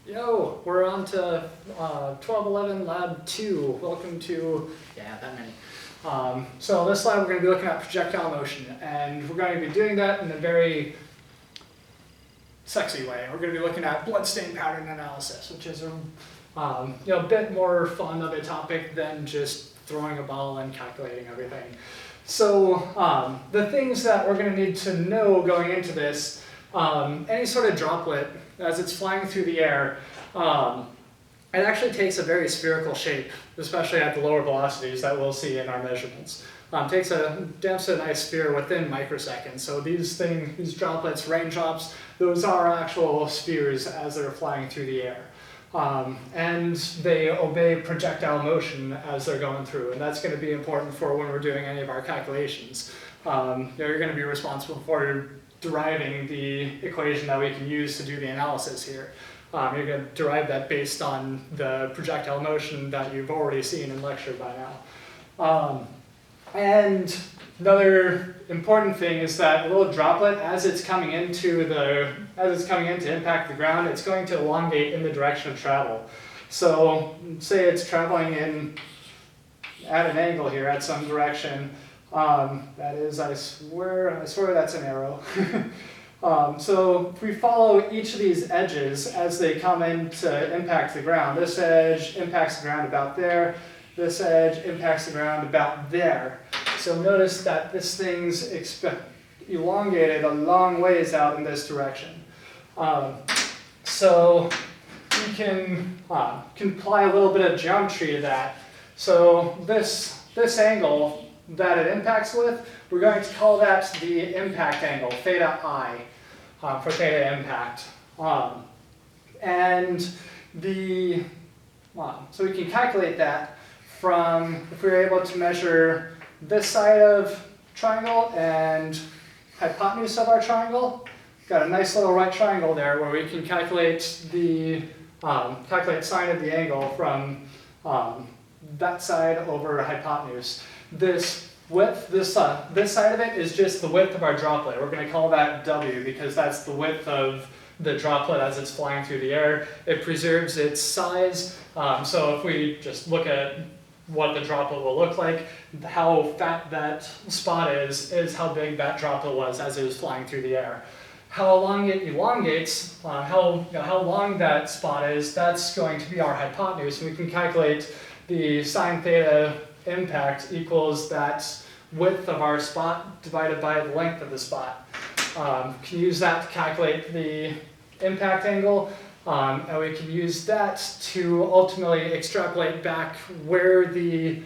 Yo, we're on to 1211 Lab 2. Welcome to, yeah, that many. So this lab we're going to be looking at projectile motion, and we're going to be doing that in a very sexy way. We're going to be looking at bloodstain pattern analysis, which is a bit more fun of a topic than just throwing a ball and calculating everything. So the things that we're going to need to know going into this, any sort of droplet as it's flying through the air, it actually takes a very spherical shape, especially at the lower velocities that we'll see in our measurements. Damps a nice sphere within microseconds. So these droplets, raindrops, those are actual spheres as they're flying through the air. And they obey projectile motion as they're going through, and that's going to be important for when we're doing any of our calculations. You're going to be responsible for deriving the equation that we can use to do the analysis here. You're going to derive that based on the projectile motion that you've already seen in lecture by now. And another important thing is that a little droplet, as it's coming into impact the ground, it's going to elongate in the direction of travel. So say it's traveling at an angle here at some direction. That is, I swear that's an arrow. So if we follow each of these edges as they come in to impact the ground, this edge impacts the ground about there, this edge impacts the ground about there. So notice that this thing's elongated a long ways out in this direction. So we can apply a little bit of geometry to that. So this angle that it impacts with, we're going to call that the impact angle, theta I, for theta impact. So we can calculate that from, if we were able to measure this side of triangle and hypotenuse of our triangle, got a nice little right triangle there where we can calculate the sine of the angle from that side over hypotenuse. This width, this side of it is just the width of our droplet. We're going to call that W because that's the width of the droplet as it's flying through the air. It preserves its size. So if we just look at what the droplet will look like, how fat that spot is how big that droplet was as it was flying through the air. How long it elongates, how long that spot is, that's going to be our hypotenuse. And we can calculate the sine theta impact equals that width of our spot divided by the length of the spot. Can use that to calculate the impact angle, and we can use that to ultimately extrapolate back where the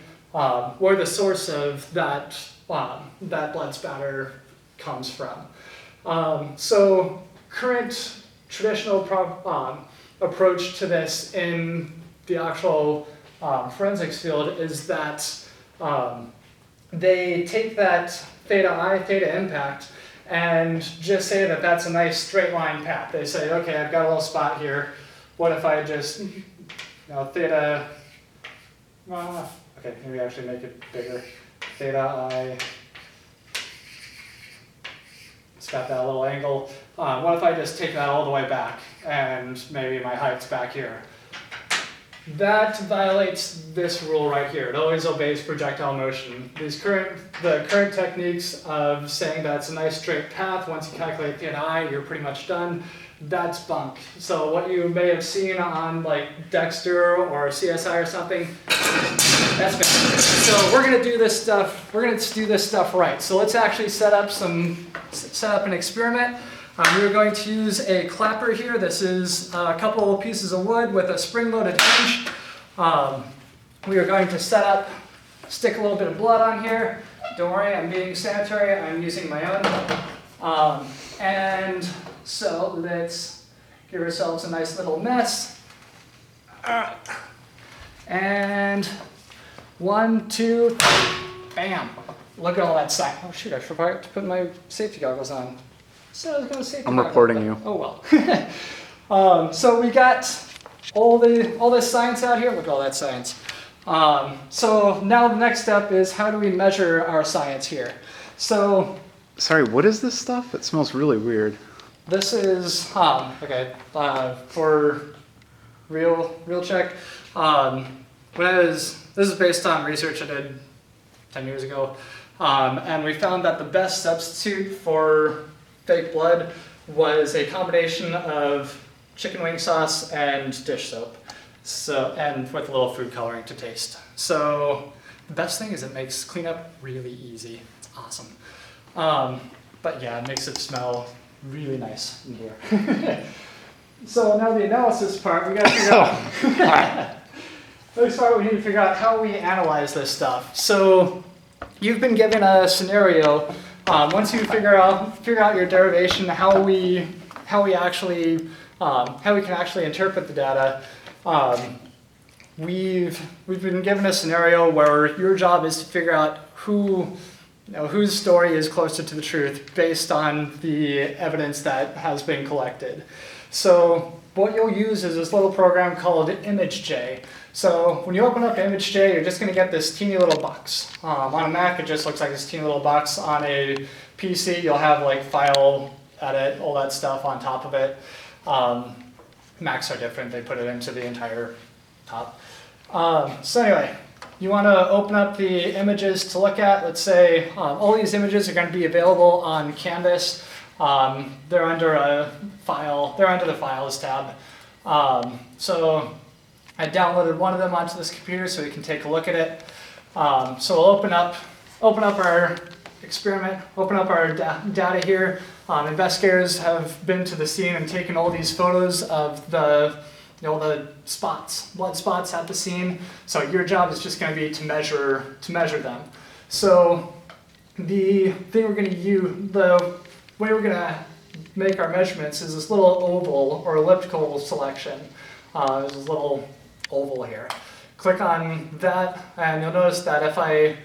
source of that blood spatter comes from. So current traditional approach to this in the actual forensics field is that they take that theta impact, and just say that that's a nice straight line path. They say, okay, I've got a little spot here. What if I just, theta, okay, maybe actually make it bigger. Theta I, it's got that little angle. What if I just take that all the way back, and maybe my height's back here? That violates this rule right here. It always obeys projectile motion. The current techniques of saying that it's a nice straight path, once you calculate theta I, you're pretty much done, that's bunk. So what you may have seen on like Dexter or CSI or something, that's bad. So we're gonna do this stuff right. So let's actually set up an experiment. We're going to use a clapper here. This is a couple of pieces of wood with a spring-loaded hinge. We are going to stick a little bit of blood on here. Don't worry, I'm being sanitary. I'm using my own. And so let's give ourselves a nice little mess. And 1, 2, bam. Look at all that stuff. Oh shoot, I forgot to put my safety goggles on. So I was going to say. I'm reporting you. Oh well. So we got all this science out here. Look at all that science. So now the next step is how do we measure our science here? So. Sorry, what is this stuff? It smells really weird. This is okay for real check. This is based on research I did 10 years ago, and we found that the best substitute for fake blood was a combination of chicken wing sauce and dish soap, and with a little food coloring to taste. So the best thing is it makes cleanup really easy. It's awesome. But yeah, it makes it smell really nice in here. So now the analysis part, we got to figure out. First part, we need to figure out how we analyze this stuff. So you've been given a scenario. Once you figure out your derivation, how we can actually interpret the data. We've been given a scenario where your job is to figure out whose story is closer to the truth based on the evidence that has been collected. So what you'll use is this little program called ImageJ. So when you open up ImageJ, you're just going to get this teeny little box. On a Mac, it just looks like this teeny little box. On a PC, you'll have like file, edit, all that stuff on top of it. Macs are different. They put it into the entire top. So anyway, you want to open up the images to look at. Let's say all these images are going to be available on Canvas. They're under a file. They're under the Files tab. So I downloaded one of them onto this computer so we can take a look at it. So we'll open up our experiment, open up our data here. Investigators have been to the scene and taken all these photos of the spots, blood spots at the scene. So your job is just going to be to measure them. So the thing we're going to use, the way we're going to make our measurements is this little oval or elliptical selection. There's this little oval here. Click on that, and you'll notice that if I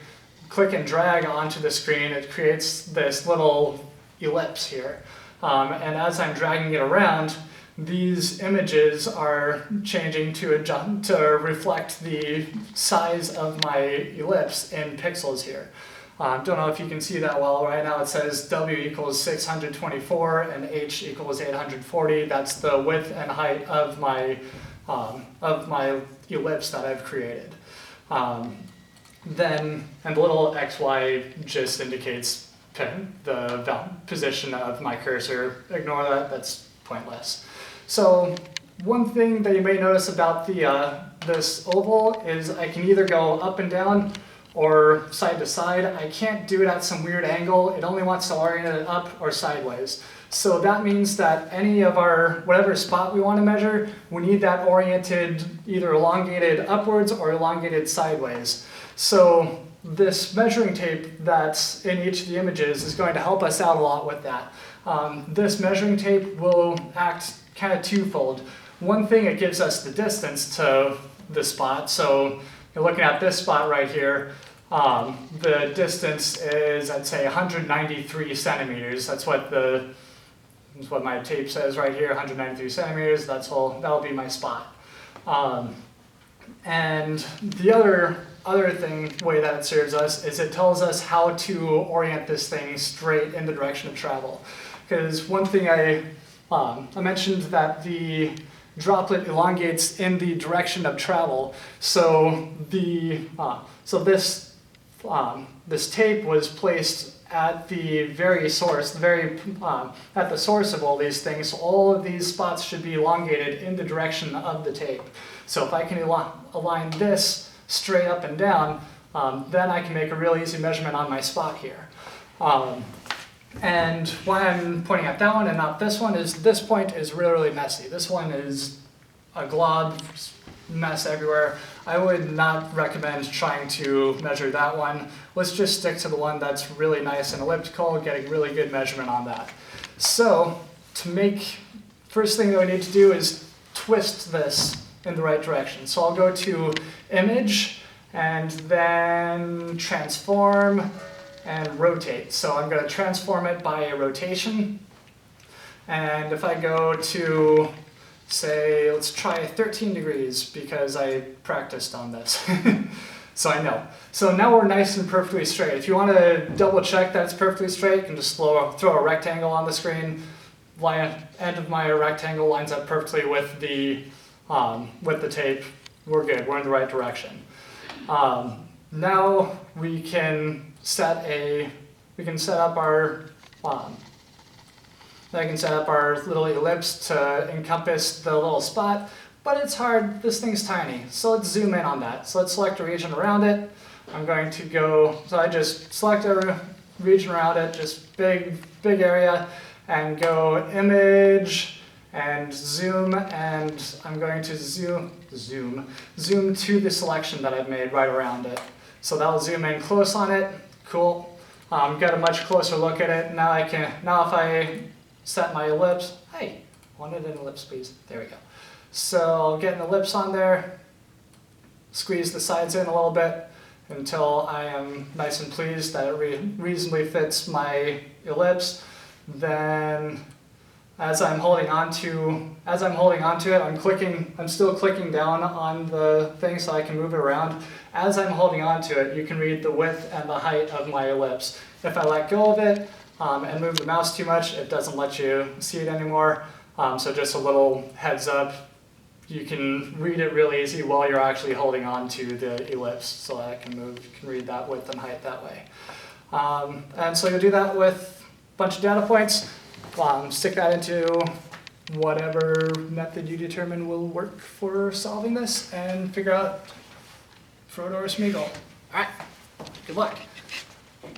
click and drag onto the screen, it creates this little ellipse here. And as I'm dragging it around, these images are changing to reflect the size of my ellipse in pixels here. Don't know if you can see that well. Right now it says W equals 624 and H equals 840. That's the width and height of my ellipse that I've created. Then, and the little XY just indicates the position of my cursor. Ignore that, that's pointless. So one thing that you may notice about this oval is I can either go up and down or side to side. I can't do it at some weird angle. It only wants to orient it up or sideways. So that means that any of whatever spot we want to measure, we need that oriented, either elongated upwards or elongated sideways. So this measuring tape that's in each of the images is going to help us out a lot with that. This measuring tape will act kind of twofold. One thing, it gives us the distance to the spot. So you're looking at this spot right here. The distance is, I'd say, 193 centimeters. That's what my tape says right here, 193 centimeters. That'll be my spot. And the other way that it serves us is it tells us how to orient this thing straight in the direction of travel. Because one thing I mentioned that the droplet elongates in the direction of travel. So this tape was placed at the very source, at the source of all these things. So all of these spots should be elongated in the direction of the tape. So if I can align this straight up and down, then I can make a real easy measurement on my spot here. And why I'm pointing at that one and not this one is this point is really, really messy. This one is a glob, mess everywhere. I would not recommend trying to measure that one. Let's just stick to the one that's really nice and elliptical, get a really good measurement on that. So first thing that we need to do is twist this in the right direction. So I'll go to Image and then Transform and Rotate. So I'm going to transform it by rotation. And if I go to, say, let's try 13 degrees because I practiced on this. So I know. So now we're nice and perfectly straight. If you want to double check that it's perfectly straight, you can just throw a rectangle on the screen. End of my rectangle lines up perfectly with the with the tape, we're good, we're in the right direction. Now we can set up our little ellipse to encompass the little spot, but it's hard, this thing's tiny. So let's zoom in on that. So let's select a region around it. I'm going to go, so I just select a region around it, just big area, and go image and zoom, and I'm going to zoom to the selection that I've made right around it. So that'll zoom in close on it, cool. Got a much closer look at it. Now if I set my ellipse, hey, wanted an ellipse please, there we go. So I'll get an ellipse on there, squeeze the sides in a little bit until I am nice and pleased that it reasonably fits my ellipse. Then as I'm holding on to it, I'm still clicking down on the thing so I can move it around. As I'm holding on to it, you can read the width and the height of my ellipse. If I let go of it and move the mouse too much, it doesn't let you see it anymore. So just a little heads up, you can read it really easy while you're actually holding on to the ellipse, so that I can read that width and height that way. And so you'll do that with a bunch of data points. Stick that into whatever method you determine will work for solving this, and figure out Frodo or Smeagol. All right, good luck.